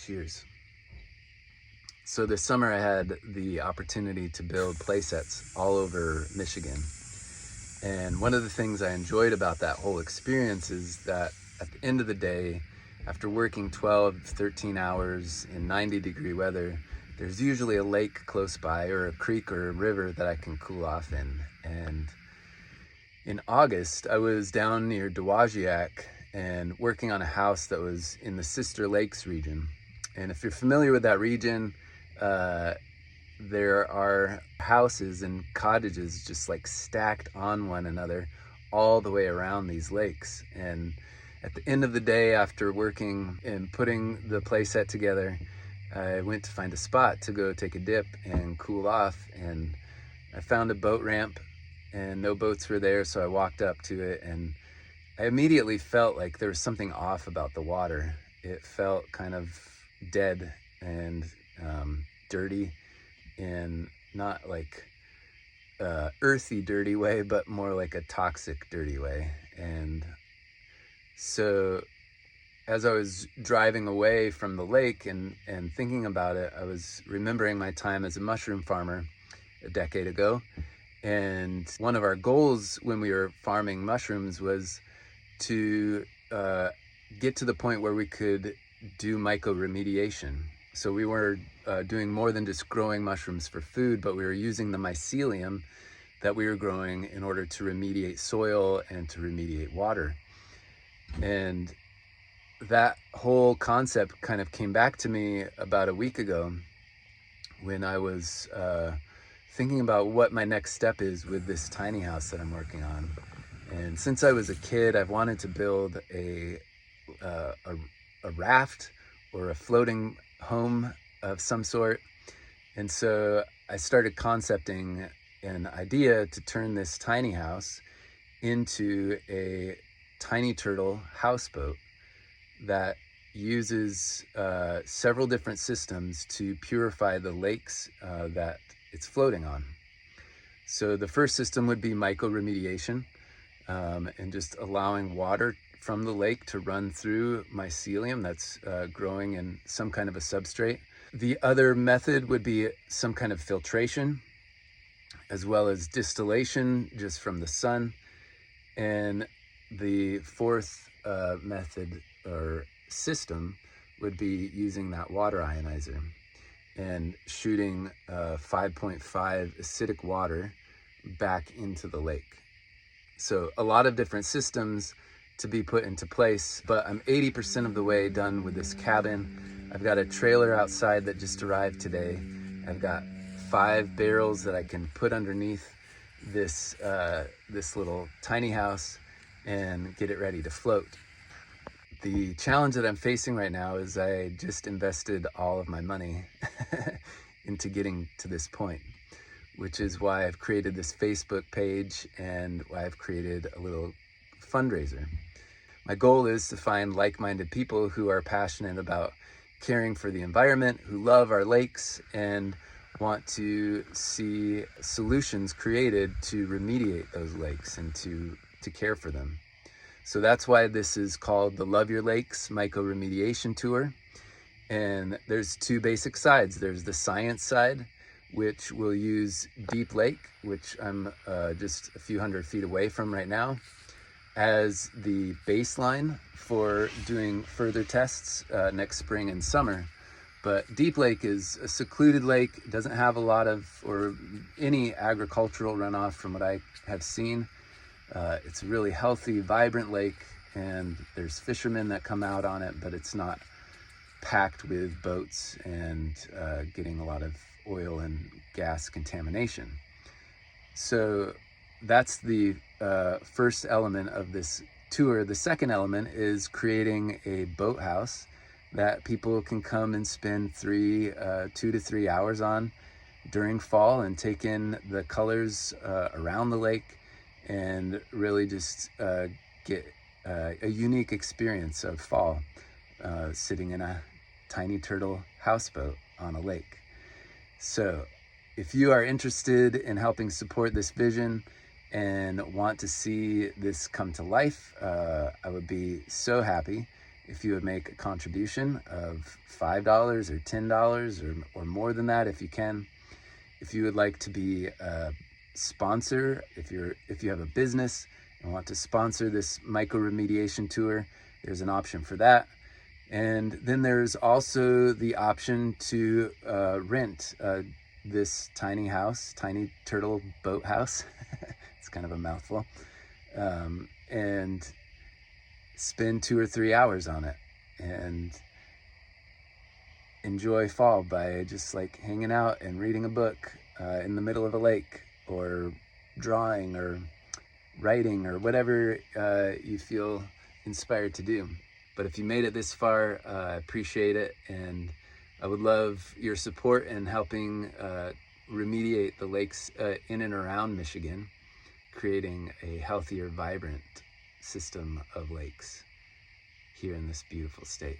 Cheers. So this summer I had the opportunity to build play sets all over Michigan. And one of the things I enjoyed about that whole experience is that at the end of the day, after working 12, 13 hours in 90-degree weather, there's usually a lake close by or a creek or a river that I can cool off in. And in August, I was down near Dowagiac and working on a house that was in the Sister Lakes region. And if you're familiar with that region, there are houses and cottages just like stacked on one another all the way around these lakes. And at the end of the day, after working and putting the play set together, I went to find a spot to go take a dip and cool off, and I found a boat ramp and no boats were there, so I walked up to it and I immediately felt like there was something off about the water. It felt kind of dead and dirty, in not like earthy dirty way, but more like a toxic dirty way. And so as I was driving away from the lake and thinking about it, I was remembering my time as a mushroom farmer a decade ago. And one of our goals when we were farming mushrooms was to get to the point where we could do mycoremediation. So we were doing more than just growing mushrooms for food, but we were using the mycelium that we were growing in order to remediate soil and to remediate water. And that whole concept kind of came back to me about a week ago when I was thinking about what my next step is with this tiny house that I'm working on. And since I was a kid, I've wanted to build a raft or a floating home of some sort. And so I started concepting an idea to turn this tiny house into a tiny turtle houseboat that uses several different systems to purify the lakes that it's floating on. So the first system would be mycoremediation, and just allowing water from the lake to run through mycelium that's growing in some kind of a substrate. The other method would be some kind of filtration, as well as distillation just from the sun. And the fourth method or system would be using that water ionizer and shooting 5.5 acidic water back into the lake. So a lot of different systems to be put into place, but I'm 80% of the way done with this cabin. I've got a trailer outside that just arrived today. I've got 5 barrels that I can put underneath this little tiny house and get it ready to float. The challenge that I'm facing right now is I just invested all of my money into getting to this point, which is why I've created this Facebook page and why I've created a little fundraiser. My goal is to find like-minded people who are passionate about caring for the environment, who love our lakes, and want to see solutions created to remediate those lakes and to care for them. So that's why this is called the Love Your Lakes Mycoremediation Tour. And there's 2 basic sides. There's the science side, which will use Deep Lake, which I'm just a few hundred feet away from right now, as the baseline for doing further tests next spring and summer. But Deep Lake is a secluded lake. It doesn't have a lot of or any agricultural runoff from what I have seen. It's a really healthy, vibrant lake, and there's fishermen that come out on it, but it's not packed with boats and getting a lot of oil and gas contamination. So that's the first element of this tour. The second element is creating a boathouse that people can come and spend 2 to 3 hours on during fall and take in the colors around the lake and really just get a unique experience of fall sitting in a tiny turtle houseboat on a lake. So if you are interested in helping support this vision and want to see this come to life, I would be so happy if you would make a contribution of $5 or $10 or more than that if you can. If you would like to be a sponsor, if you have a business and want to sponsor this mycoremediation tour, there's an option for that. And then there's also the option to rent this tiny house, tiny turtle boat house. It's kind of a mouthful. And spend 2 or 3 hours on it and enjoy fall by just like hanging out and reading a book in the middle of a lake, or drawing or writing, or whatever you feel inspired to do. But if you made it this far, I appreciate it, and I would love your support in helping remediate the lakes in and around Michigan, creating a healthier, vibrant system of lakes here in this beautiful state.